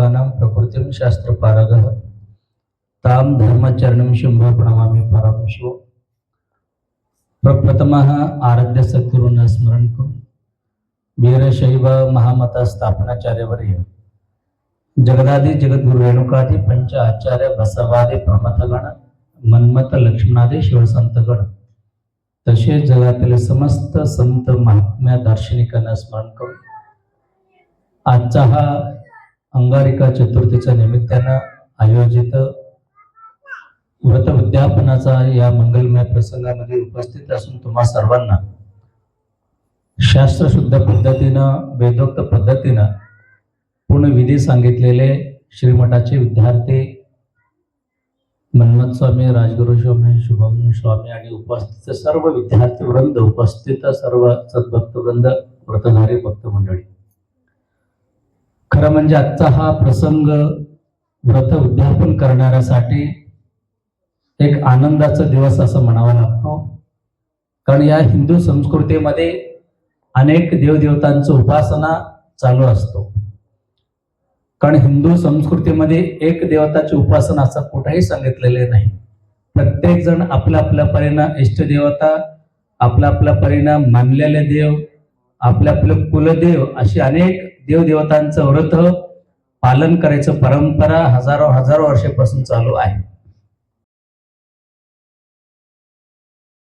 लोकानां प्रकृतिं शास्त्रपारगः तां धर्मचरणं शुंभ प्रणमामि परमेश्वर। प्रप्रथमः आराध्य सद्गुरूंना स्मरण करून वीरशैव महामता स्थापनाचार्यवर्य जगदादि जगद्गुरु रेणुकादि पंच आचार्य बसवादि प्रमथगण मन्मथ लक्ष्मणादि शिवसंतगण तसेच जगातील समस्त संत महात्म्या दार्शनिकांना स्मरण करून आजचा हा अंगारिका चतुर्थीच्या निमित्तानं आयोजित व्रत उद्यापनाचा या मंगलमय प्रसंगामध्ये उपस्थित असून तुम्हा सर्वांना शास्त्रशुद्ध पद्धतीनं वेदोक्त पद्धतीनं पूर्ण विधी सांगितलेले श्रीमठाचे विद्यार्थी मन्मथ स्वामी, राजगुरु स्वामी, शुभम स्वामी आणि उपस्थित सर्व विद्यार्थी वृंद, उपस्थित सर्व सद्भक्त वृंद, व्रतधारी भक्त मंडळी, खरं म्हणजे आजचा हा प्रसंग व्रत उद्यापन करणाऱ्यासाठी एक आनंदाचा दिवस असं म्हणावा लागतो। कारण या हिंदू संस्कृतीमध्ये अनेक देवदेवतांची उपासना चालू असतो। कारण हिंदू संस्कृतीमध्ये एक देवताची उपासना असं कुठेही सांगितलेले नाही। प्रत्येक जण आपल्या आपल्या परीनं इष्टदेवता, आपल्या आपल्या परीनं मानलेले देव, आपल्या आपले कुलदेव अशी अनेक देवदेवतांचं व्रत पालन करायचं परंपरा हजारो वर्षापासून चालू आहे।